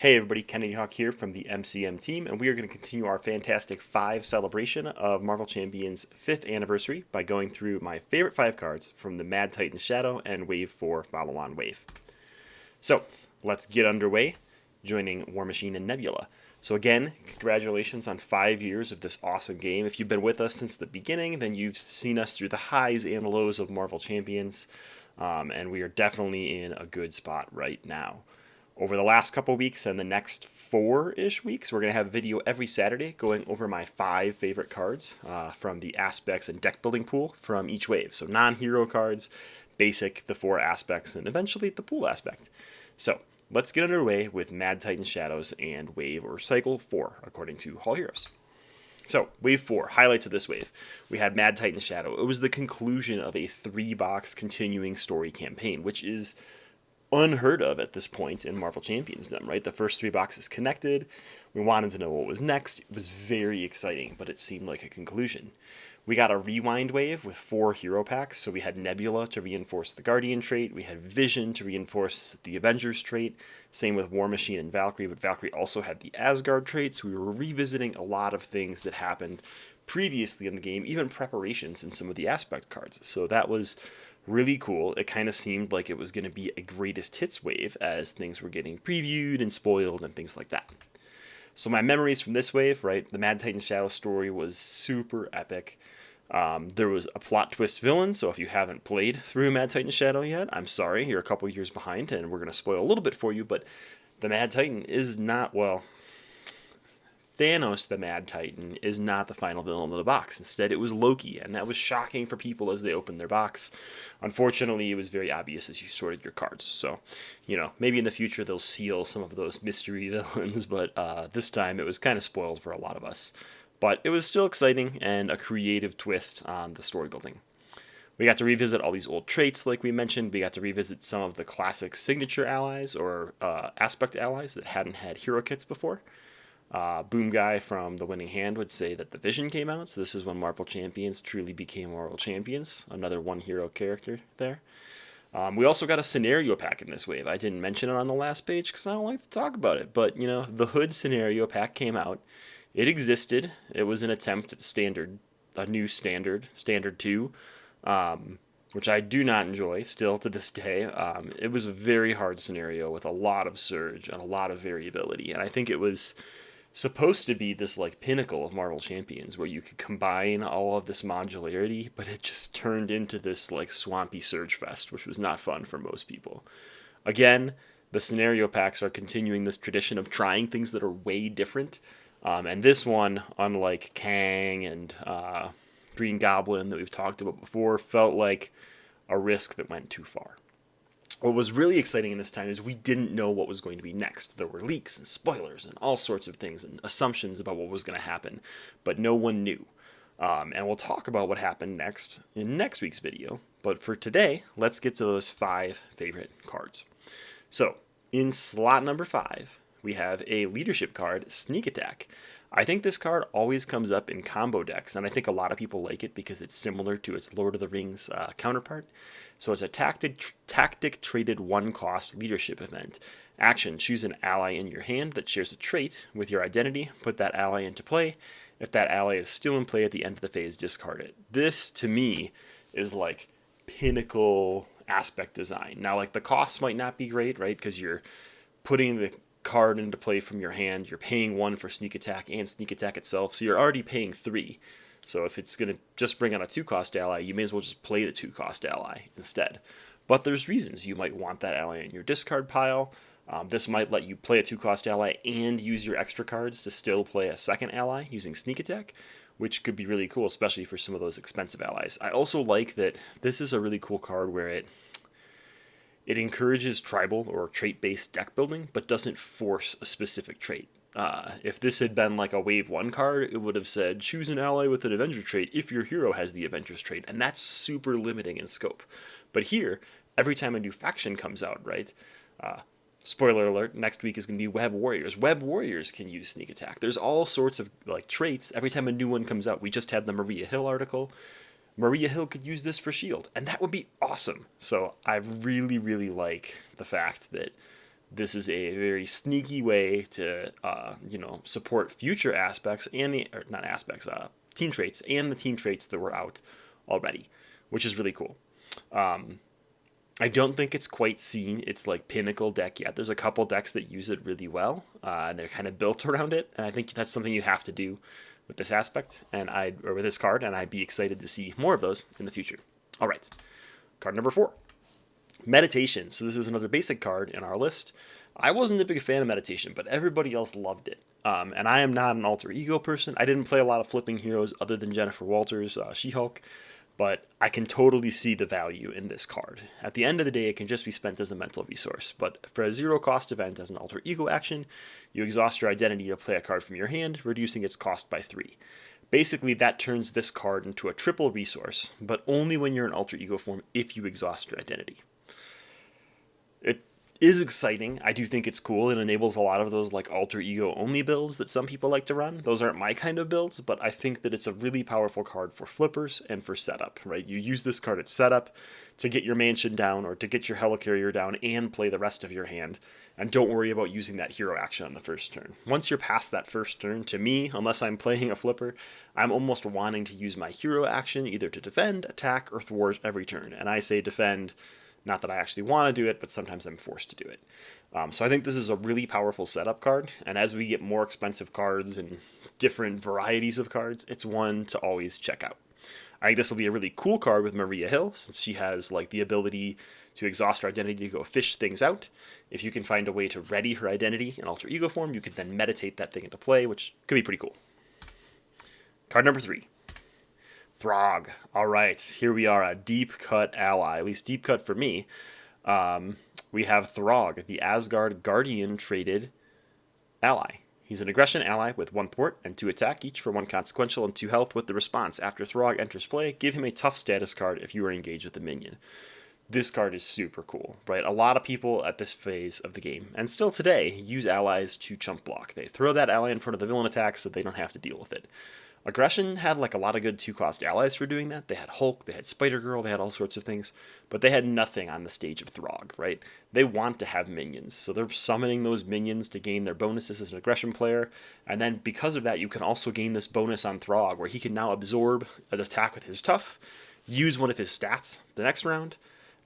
Hey everybody, Kennedy Hawk here from the MCM team, and we are going to continue our Fantastic 5 celebration of Marvel Champions' 5th anniversary by going through my favorite 5 cards from the Mad Titan Shadow and Wave 4 follow-on wave. So, let's get underway, joining War Machine and Nebula. So again, congratulations on 5 years of this awesome game. If you've been with us since the beginning, then you've seen us through the highs and lows of Marvel Champions, and we are definitely in a good spot right now. Over the last couple weeks and the next 4-ish weeks, we're going to have a video every Saturday going over my 5 favorite cards from the aspects and deck building pool from each wave. So non-hero cards, basic, the 4 aspects, and eventually the pool aspect. So let's get underway with Mad Titan Shadows and Wave or Cycle 4, according to Hall Heroes. So, Wave 4, highlights of this wave. We had Mad Titan Shadow. It was the conclusion of a 3-box continuing story campaign, which is unheard of at this point in Marvel Championsdom, right? The first 3 boxes connected. We wanted to know what was next. It was very exciting, but it seemed like a conclusion. We got a rewind wave with 4 hero packs, so we had Nebula to reinforce the Guardian trait, we had Vision to reinforce the Avengers trait, same with War Machine and Valkyrie, but Valkyrie also had the Asgard trait, so we were revisiting a lot of things that happened previously in the game, even preparations in some of the aspect cards. So that was really cool. It kind of seemed like it was going to be a greatest hits wave as things were getting previewed and spoiled and things like that. So my memories from this wave, right? The Mad Titan Shadow story was super epic. There was a plot twist villain, so if you haven't played through Mad Titan Shadow yet, I'm sorry, you're a couple years behind, and we're going to spoil a little bit for you, but the Mad Titan is not, well, Thanos, the Mad Titan, is not the final villain of the box. Instead, it was Loki, and that was shocking for people as they opened their box. Unfortunately, it was very obvious as you sorted your cards. So, maybe in the future they'll seal some of those mystery villains, but this time it was kind of spoiled for a lot of us. But it was still exciting and a creative twist on the story building. We got to revisit all these old traits, like we mentioned. We got to revisit some of the classic signature allies or aspect allies that hadn't had hero kits before. Boom Guy from The Winning Hand would say that the Vision came out, so this is when Marvel Champions truly became Marvel Champions. Another one-hero character there. We also got a scenario pack in this wave. I didn't mention it on the last page because I don't like to talk about it, but, the Hood scenario pack came out. It existed. It was an attempt at a new standard 2, which I do not enjoy still to this day. It was a very hard scenario with a lot of surge and a lot of variability, and I think it was supposed to be this pinnacle of Marvel Champions where you could combine all of this modularity, but it just turned into this swampy surge fest, which was not fun for most people. Again, the scenario packs are continuing this tradition of trying things that are way different, and this one, unlike Kang and Green Goblin that we've talked about before, felt like a risk that went too far. What was really exciting in this time is we didn't know what was going to be next. There were leaks and spoilers and all sorts of things and assumptions about what was going to happen, but no one knew. And we'll talk about what happened next in next week's video. But for today, let's get to those 5 favorite cards. So, in slot number 5, we have a leadership card, Sneak Attack. I think this card always comes up in combo decks, and I think a lot of people like it because it's similar to its Lord of the Rings counterpart. So it's a tactic-traded 1-cost leadership event. Action, choose an ally in your hand that shares a trait with your identity, put that ally into play. If that ally is still in play at the end of the phase, discard it. This, to me, is pinnacle aspect design. Now, the costs might not be great, right, because you're putting the card into play from your hand, you're paying 1 for Sneak Attack and Sneak Attack itself, so you're already paying 3. So if it's going to just bring on a 2-cost ally, you may as well just play the 2-cost ally instead. But there's reasons you might want that ally in your discard pile. This might let you play a 2-cost ally and use your extra cards to still play a second ally using Sneak Attack, which could be really cool, especially for some of those expensive allies. I also like that this is a really cool card where it encourages tribal or trait-based deck building, but doesn't force a specific trait. If this had been a Wave 1 card, it would have said, choose an ally with an Avenger trait if your hero has the Avengers trait, and that's super limiting in scope. But here, every time a new faction comes out, right? Spoiler alert, next week is going to be Web Warriors. Web Warriors can use Sneak Attack. There's all sorts of traits every time a new one comes out. We just had the Maria Hill article. Maria Hill could use this for S.H.I.E.L.D., and that would be awesome. So I really, really like the fact that this is a very sneaky way to, support future aspects and team traits and the team traits that were out already, which is really cool. I don't think it's quite seen its like pinnacle deck yet. There's a couple decks that use it really well, and they're kind of built around it. And I think that's something you have to do with this aspect, or with this card, and I'd be excited to see more of those in the future. All right, card number 4, Meditation. So this is another basic card in our list. I wasn't a big fan of Meditation, but everybody else loved it. And I am not an alter ego person. I didn't play a lot of flipping heroes other than Jennifer Walters' She-Hulk, but I can totally see the value in this card. At the end of the day, it can just be spent as a mental resource, but for a 0-cost event as an alter ego action, you exhaust your identity to play a card from your hand, reducing its cost by 3. Basically, that turns this card into a triple resource, but only when you're in alter ego form if you exhaust your identity. It is exciting. I do think it's cool. It enables a lot of those like alter ego only builds that some people like to run. Those aren't my kind of builds, but I think that it's a really powerful card for flippers and for setup, right? You use this card at setup to get your mansion down or to get your helicarrier down and play the rest of your hand. And don't worry about using that hero action on the first turn. Once you're past that first turn, to me, unless I'm playing a flipper, I'm almost wanting to use my hero action either to defend, attack, or thwart every turn. And I say defend, not that I actually want to do it, but sometimes I'm forced to do it. So I think this is a really powerful setup card, and as we get more expensive cards and different varieties of cards, it's one to always check out. I think this will be a really cool card with Maria Hill, since she has like the ability to exhaust her identity to go fish things out. If you can find a way to ready her identity in alter ego form, you can then meditate that thing into play, which could be pretty cool. Card number 3. Throg. All right, here we are, a deep cut ally, at least deep cut for me. We have Throg, the Asgard Guardian traded ally. He's an aggression ally with 1 thwart and 2 attack, each for 1 consequential and 2 health with the response. After Throg enters play, give him a tough status card if you are engaged with a minion. This card is super cool, right? A lot of people at this phase of the game, and still today, use allies to chump block. They throw that ally in front of the villain attack so they don't have to deal with it. Aggression had like a lot of good 2-cost allies for doing that. They had Hulk, they had Spider-Girl, they had all sorts of things, but they had nothing on the stage of Throg, right? They want to have minions, so they're summoning those minions to gain their bonuses as an aggression player, and then because of that, you can also gain this bonus on Throg, where he can now absorb an attack with his tough, use one of his stats the next round,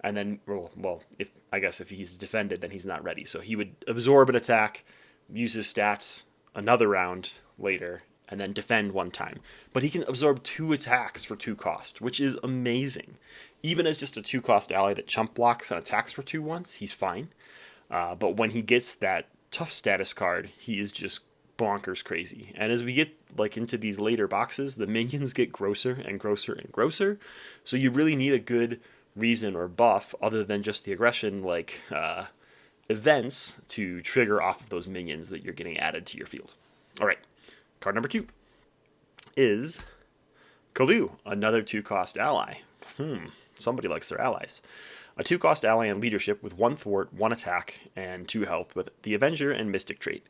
and then, well, if he's defended, then he's not ready, so he would absorb an attack, use his stats another round later, and then defend 1 time. But he can absorb 2 attacks for 2 cost, which is amazing. Even as just a 2-cost ally that chump blocks and attacks for 2 once, he's fine. But when he gets that tough status card, he is just bonkers crazy. And as we get like into these later boxes, the minions get grosser and grosser and grosser. So you really need a good reason or buff other than just the aggression events to trigger off of those minions that you're getting added to your field. All right. Card number 2 is Kooo, another 2-cost ally. Somebody likes their allies. A 2-cost ally in leadership with 1 thwart, 1 attack, and 2 health with the Avenger and Mystic trait.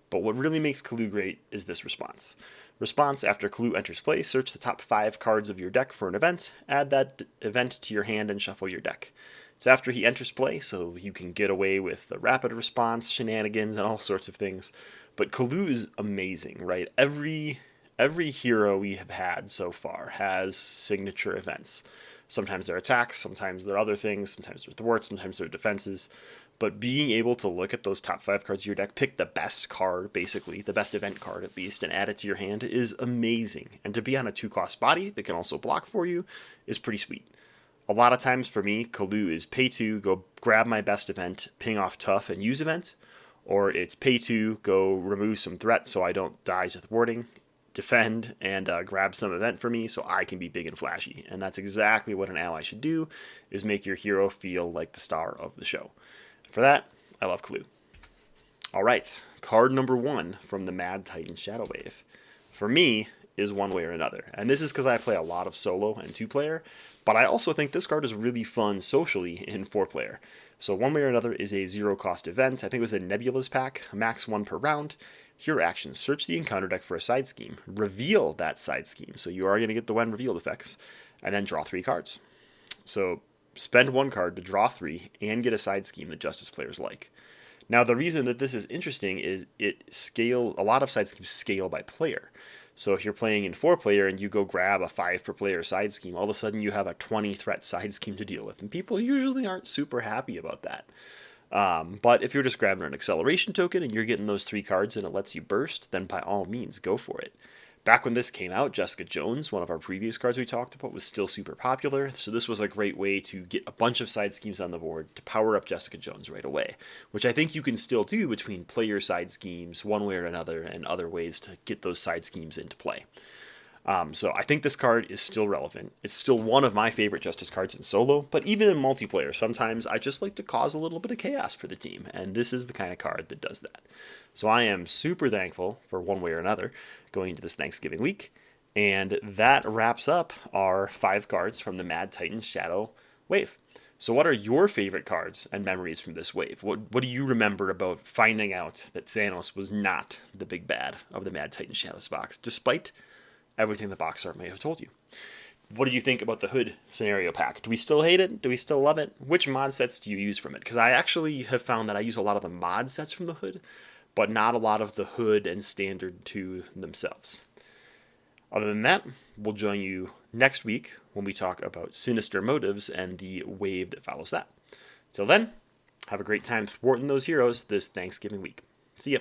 But what really makes Kooo great is this response. Response: after Kooo enters play, search the top 5 cards of your deck for an event, add that event to your hand, and shuffle your deck. It's after he enters play, so you can get away with the rapid response, shenanigans, and all sorts of things. But Kooo is amazing, right? Every hero we have had so far has signature events. Sometimes they're attacks, sometimes they're other things, sometimes they're thwarts, sometimes they're defenses. But being able to look at those top 5 cards of your deck, pick the best card, basically, the best event card at least, and add it to your hand is amazing. And to be on a 2-cost body that can also block for you is pretty sweet. A lot of times for me, Kooo is pay 2, go grab my best event, ping off tough, and use event. Or it's pay 2, go remove some threat so I don't die to thwarting, defend, and grab some event for me so I can be big and flashy. And that's exactly what an ally should do, is make your hero feel like the star of the show. For that, I love Kooo. All right, card number 1 from the Mad Titan Shadow Wave. For me, is One Way or Another. And this is because I play a lot of solo and 2-player, but I also think this card is really fun socially in 4-player. So One Way or Another is a 0-cost event. I think it was a Nebula's pack, max 1 per round. Hero action: search the encounter deck for a side scheme. Reveal that side scheme, so you are going to get the when revealed effects, and then draw 3 cards. So spend 1 card to draw 3 and get a side scheme that Justice players like. Now, the reason that this is interesting is a lot of side schemes scale by player. So if you're playing in 4-player and you go grab a 5 per player side scheme, all of a sudden you have a 20 threat side scheme to deal with. And people usually aren't super happy about that. But if you're just grabbing an acceleration token and you're getting those 3 cards and it lets you burst, then by all means, go for it. Back when this came out, Jessica Jones, one of our previous cards we talked about, was still super popular. So this was a great way to get a bunch of side schemes on the board to power up Jessica Jones right away, which I think you can still do between player side schemes one way or another and other ways to get those side schemes into play. So I think this card is still relevant. It's still one of my favorite Justice cards in solo, but even in multiplayer, sometimes I just like to cause a little bit of chaos for the team, and this is the kind of card that does that. So I am super thankful for one way or another going into this Thanksgiving week, and that wraps up our 5 cards from the Mad Titan Shadow wave. So what are your favorite cards and memories from this wave? What do you remember about finding out that Thanos was not the big bad of the Mad Titan Shadows box, despite everything the box art may have told you? What do you think about the Hood scenario pack? Do we still hate it? Do we still love it? Which mod sets do you use from it? Because I actually have found that I use a lot of the mod sets from the Hood, but not a lot of the Hood and Standard 2 themselves. Other than that, we'll join you next week when we talk about Sinister Motives and the wave that follows that. Till then, have a great time thwarting those heroes this Thanksgiving week. See ya.